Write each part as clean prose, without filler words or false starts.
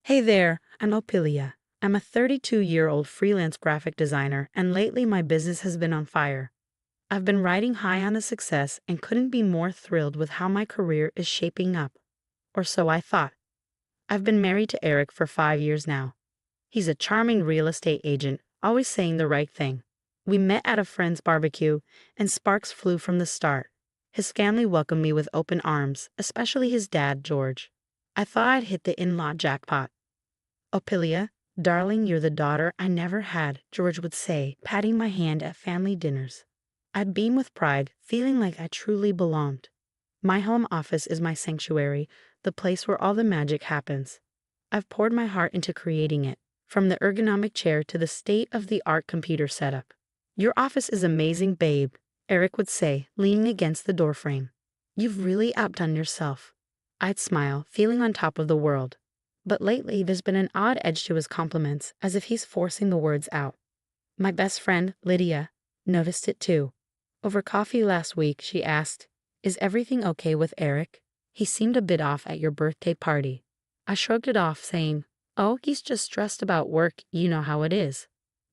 Hey there, I'm Opilia. I'm a 32-year-old freelance graphic designer, and lately my business has been on fire. I've been riding high on the success and couldn't be more thrilled with how my career is shaping up. Or so I thought. I've been married to Eric for 5 years now. He's a charming real estate agent, always saying the right thing. We met at a friend's barbecue, and sparks flew from the start. His family welcomed me with open arms, especially his dad, George. I thought I'd hit the in-law jackpot. Opilia, darling, you're the daughter I never had, George would say, patting my hand at family dinners. I'd beam with pride, feeling like I truly belonged. My home office is my sanctuary, the place where all the magic happens. I've poured my heart into creating it, from the ergonomic chair to the state-of-the-art computer setup. Your office is amazing, babe, Eric would say, leaning against the doorframe. You've really outdone yourself. I'd smile, feeling on top of the world. But lately there's been an odd edge to his compliments, as if he's forcing the words out. My best friend, Lydia, noticed it too. Over coffee last week, she asked, "Is everything okay with Eric? He seemed a bit off at your birthday party." I shrugged it off, saying, "Oh, he's just stressed about work, you know how it is."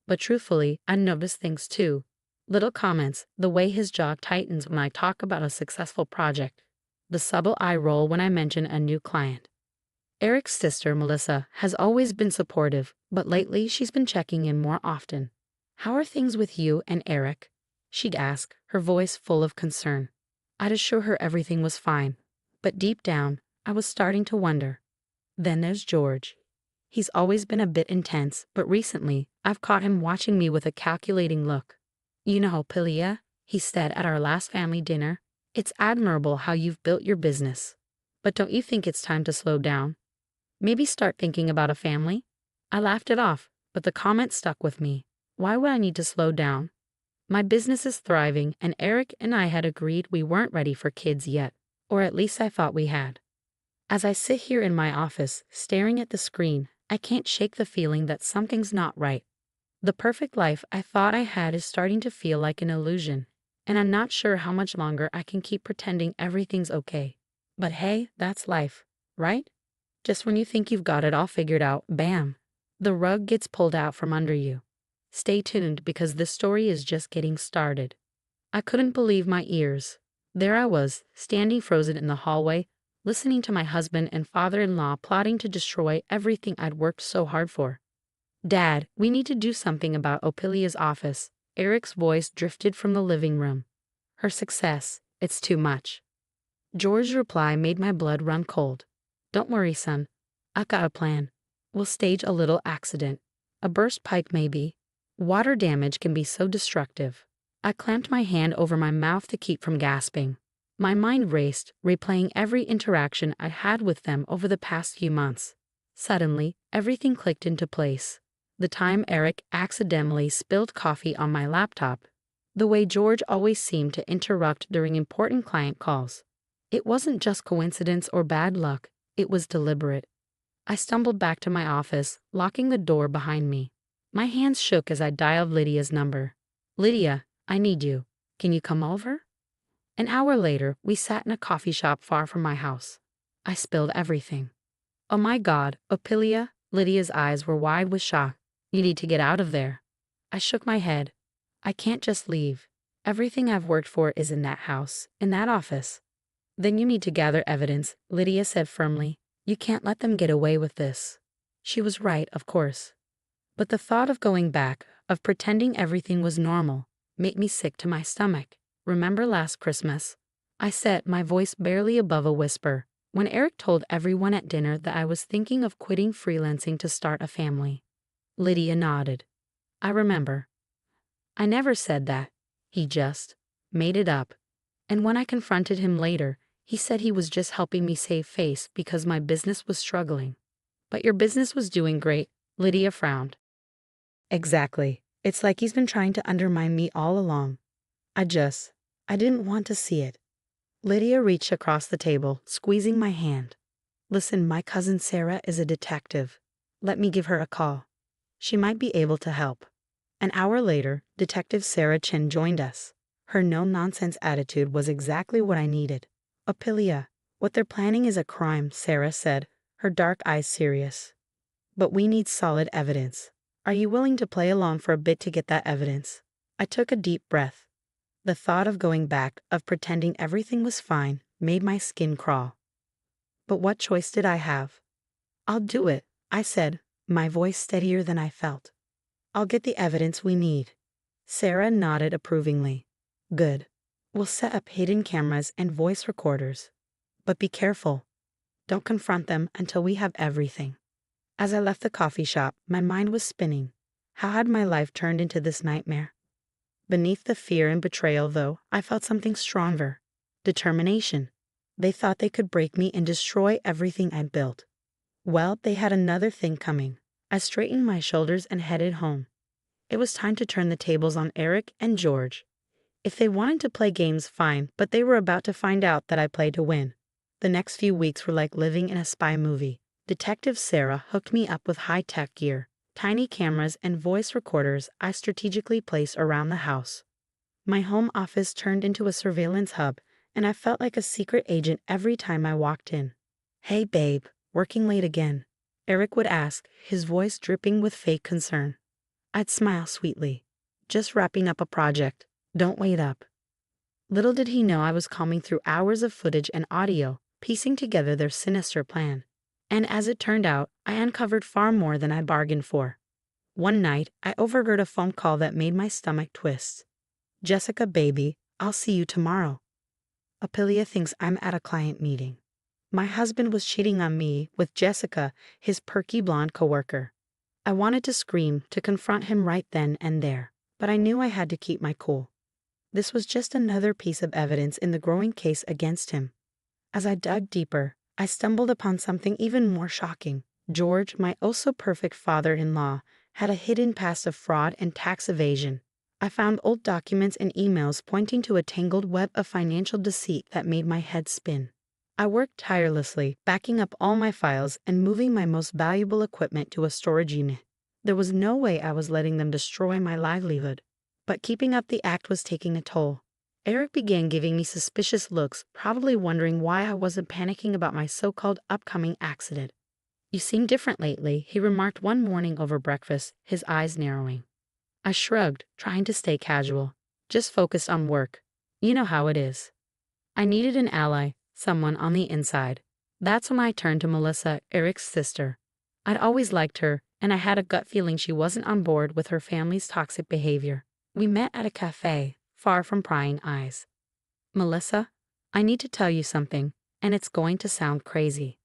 But truthfully, I noticed things too. Little comments, the way his jaw tightens when I talk about a successful project, the subtle eye roll when I mention a new client. Eric's sister, Melissa, has always been supportive, but lately she's been checking in more often. "How are things with you and Eric?" she'd ask, her voice full of concern. I'd assure her everything was fine, but deep down, I was starting to wonder. Then there's George. He's always been a bit intense, but recently, I've caught him watching me with a calculating look. "You know, Pilia," he said at our last family dinner, "it's admirable how you've built your business. But don't you think it's time to slow down? Maybe start thinking about a family?" I laughed it off, but the comment stuck with me. Why would I need to slow down? My business is thriving, and Eric and I had agreed we weren't ready for kids yet, or at least I thought we had. As I sit here in my office, staring at the screen, I can't shake the feeling that something's not right. The perfect life I thought I had is starting to feel like an illusion, and I'm not sure how much longer I can keep pretending everything's okay. But hey, that's life, right? Just when you think you've got it all figured out, bam, the rug gets pulled out from under you. Stay tuned because this story is just getting started. I couldn't believe my ears. There I was, standing frozen in the hallway, listening to my husband and father-in-law plotting to destroy everything I'd worked so hard for. "Dad, we need to do something about Opilia's office." Eric's voice drifted from the living room. "Her success, it's too much." George's reply made my blood run cold. "Don't worry, son. I've got a plan. We'll stage a little accident. A burst pipe maybe. Water damage can be so destructive." I clamped my hand over my mouth to keep from gasping. My mind raced, replaying every interaction I had with them over the past few months. Suddenly, everything clicked into place. The time Eric accidentally spilled coffee on my laptop. The way George always seemed to interrupt during important client calls. It wasn't just coincidence or bad luck. It was deliberate. I stumbled back to my office, locking the door behind me. My hands shook as I dialed Lydia's number. "Lydia, I need you. Can you come over?" An hour later, we sat in a coffee shop far from my house. I spilled everything. "Oh my God, Opilia," Lydia's eyes were wide with shock. "You need to get out of there." I shook my head. "I can't just leave. Everything I've worked for is in that house, in that office." "Then you need to gather evidence," Lydia said firmly. "You can't let them get away with this." She was right, of course. But the thought of going back, of pretending everything was normal, made me sick to my stomach. "Remember last Christmas?" I said, my voice barely above a whisper, when Eric told everyone at dinner that I was thinking of quitting freelancing to start a family. Lydia nodded. "I remember." "I never said that. He just made it up." And when I confronted him later, he said he was just helping me save face because my business was struggling. "But your business was doing great," Lydia frowned. "Exactly. It's like he's been trying to undermine me all along. I didn't want to see it." Lydia reached across the table, squeezing my hand. "Listen, my cousin Sarah is a detective. Let me give her a call. She might be able to help." An hour later, Detective Sarah Chen joined us. Her no-nonsense attitude was exactly what I needed. "Opilia, what they're planning is a crime," Sarah said, her dark eyes serious. But we need solid evidence. Are you willing to play along for a bit to get that evidence? I took a deep breath. The thought of going back, of pretending everything was fine, made my skin crawl. But what choice did I have? I'll do it, I said, my voice steadier than I felt. I'll get the evidence we need. Sarah nodded approvingly. Good. We'll set up hidden cameras and voice recorders. But be careful. Don't confront them until we have everything. As I left the coffee shop, my mind was spinning. How had my life turned into this nightmare? Beneath the fear and betrayal, though, I felt something stronger. Determination. They thought they could break me and destroy everything I'd built. Well, they had another thing coming. I straightened my shoulders and headed home. It was time to turn the tables on Eric and George. If they wanted to play games, fine, but they were about to find out that I played to win. The next few weeks were like living in a spy movie. Detective Sarah hooked me up with high-tech gear, tiny cameras and voice recorders I strategically placed around the house. My home office turned into a surveillance hub, and I felt like a secret agent every time I walked in. Hey babe, working late again? Eric would ask, his voice dripping with fake concern. I'd smile sweetly. Just wrapping up a project. Don't wait up. Little did he know I was combing through hours of footage and audio, piecing together their sinister plan. And as it turned out, I uncovered far more than I bargained for. One night, I overheard a phone call that made my stomach twist. Jessica, baby, I'll see you tomorrow. Apilia thinks I'm at a client meeting. My husband was cheating on me with Jessica, his perky blonde coworker. I wanted to scream, to confront him right then and there, but I knew I had to keep my cool. This was just another piece of evidence in the growing case against him. As I dug deeper, I stumbled upon something even more shocking. George, my oh-so-perfect father-in-law, had a hidden past of fraud and tax evasion. I found old documents and emails pointing to a tangled web of financial deceit that made my head spin. I worked tirelessly, backing up all my files and moving my most valuable equipment to a storage unit. There was no way I was letting them destroy my livelihood. But keeping up the act was taking a toll. Eric began giving me suspicious looks, probably wondering why I wasn't panicking about my so-called upcoming accident. You seem different lately, he remarked one morning over breakfast, his eyes narrowing. I shrugged, trying to stay casual. Just focused on work. You know how it is. I needed an ally, someone on the inside. That's when I turned to Melissa, Eric's sister. I'd always liked her, and I had a gut feeling she wasn't on board with her family's toxic behavior. We met at a cafe, far from prying eyes. Melissa, I need to tell you something, and it's going to sound crazy.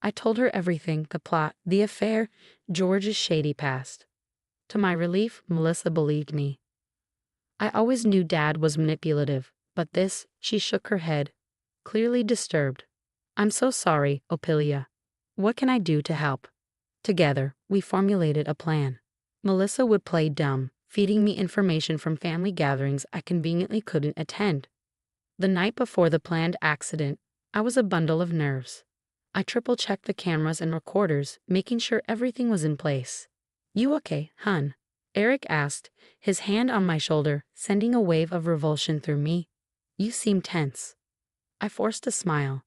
I told her everything, the plot, the affair, George's shady past. To my relief, Melissa believed me. I always knew Dad was manipulative, but this, she shook her head, clearly disturbed. I'm so sorry, Apilia. What can I do to help? Together, we formulated a plan. Melissa would play dumb, feeding me information from family gatherings I conveniently couldn't attend. The night before the planned accident, I was a bundle of nerves. I triple-checked the cameras and recorders, making sure everything was in place. You okay, hun? Eric asked, his hand on my shoulder, sending a wave of revulsion through me. You seem tense. I forced a smile.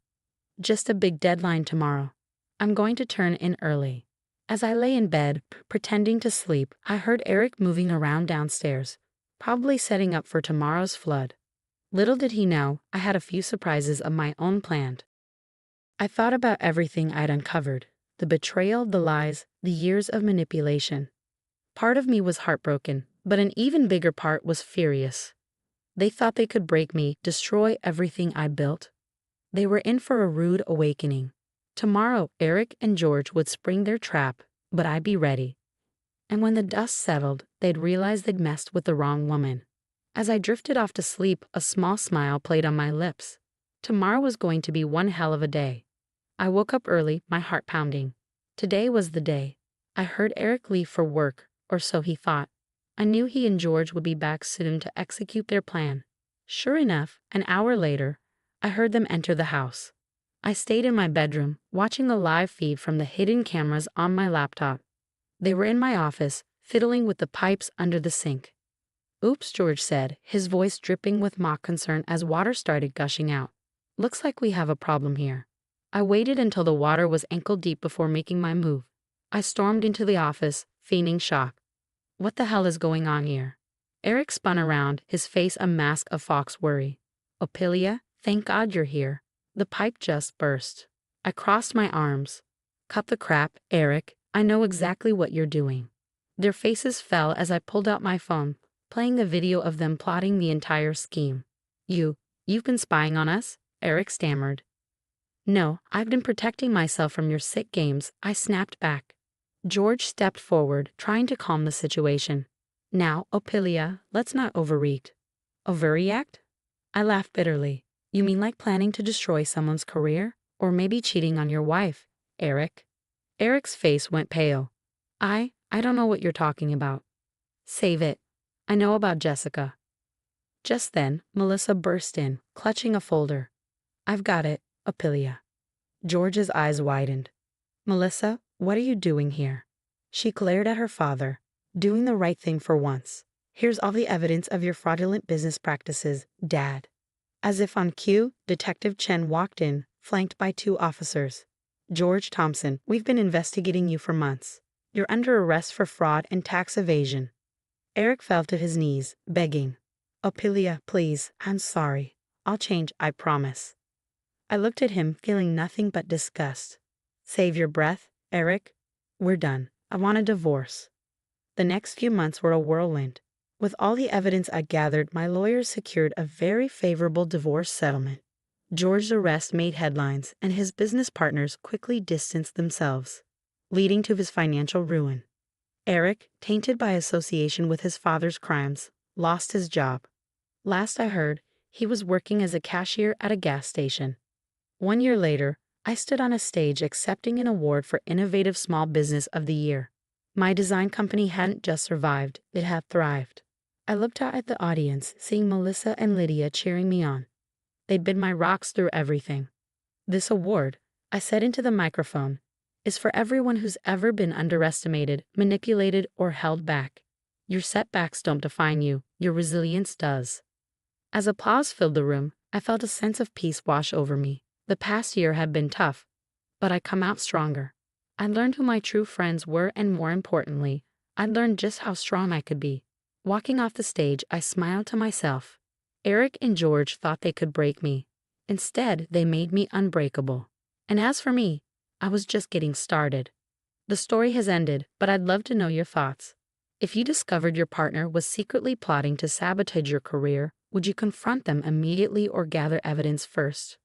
Just a big deadline tomorrow. I'm going to turn in early. As I lay in bed, pretending to sleep, I heard Eric moving around downstairs, probably setting up for tomorrow's flood. Little did he know, I had a few surprises of my own planned. I thought about everything I'd uncovered, the betrayal, the lies, the years of manipulation. Part of me was heartbroken, but an even bigger part was furious. They thought they could break me, destroy everything I built. They were in for a rude awakening. Tomorrow, Eric and George would spring their trap, but I'd be ready. And when the dust settled, they'd realize they'd messed with the wrong woman. As I drifted off to sleep, a small smile played on my lips. Tomorrow was going to be one hell of a day. I woke up early, my heart pounding. Today was the day. I heard Eric leave for work, or so he thought. I knew he and George would be back soon to execute their plan. Sure enough, an hour later, I heard them enter the house. I stayed in my bedroom, watching the live feed from the hidden cameras on my laptop. They were in my office, fiddling with the pipes under the sink. Oops, George said, his voice dripping with mock concern as water started gushing out. Looks like we have a problem here. I waited until the water was ankle deep before making my move. I stormed into the office, feigning shock. What the hell is going on here? Eric spun around, his face a mask of fox worry. Ophelia, thank God you're here. The pipe just burst. I crossed my arms. Cut the crap, Eric. I know exactly what you're doing. Their faces fell as I pulled out my phone, playing the video of them plotting the entire scheme. You've been spying on us? Eric stammered. No, I've been protecting myself from your sick games, I snapped back. George stepped forward, trying to calm the situation. Now, Ophelia, let's not overreact. Overreact? I laughed bitterly. You mean like planning to destroy someone's career? Or maybe cheating on your wife, Eric? Eric's face went pale. I don't know what you're talking about. Save it. I know about Jessica. Just then, Melissa burst in, clutching a folder. I've got it, Ophelia. George's eyes widened. Melissa, what are you doing here? She glared at her father. Doing the right thing for once. Here's all the evidence of your fraudulent business practices, Dad. As if on cue, Detective Chen walked in, flanked by 2 officers. George Thompson, we've been investigating you for months. You're under arrest for fraud and tax evasion. Eric fell to his knees, begging. Ophelia, please, I'm sorry. I'll change, I promise. I looked at him, feeling nothing but disgust. Save your breath, Eric. We're done. I want a divorce. The next few months were a whirlwind. With all the evidence I gathered, my lawyers secured a very favorable divorce settlement. George's arrest made headlines, and his business partners quickly distanced themselves, leading to his financial ruin. Eric, tainted by association with his father's crimes, lost his job. Last I heard, he was working as a cashier at a gas station. 1 year later, I stood on a stage accepting an award for Innovative Small Business of the Year. My design company hadn't just survived, it had thrived. I looked out at the audience, seeing Melissa and Lydia cheering me on. They'd been my rocks through everything. This award, I said into the microphone, is for everyone who's ever been underestimated, manipulated, or held back. Your setbacks don't define you, your resilience does. As applause filled the room, I felt a sense of peace wash over me. The past year had been tough, but I come out stronger. I learned who my true friends were, and more importantly, I learned just how strong I could be. Walking off the stage, I smiled to myself. Eric and George thought they could break me. Instead, they made me unbreakable. And as for me, I was just getting started. The story has ended, but I'd love to know your thoughts. If you discovered your partner was secretly plotting to sabotage your career, would you confront them immediately or gather evidence first?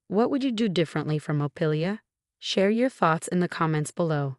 What would you do differently from Ophelia? Share your thoughts in the comments below.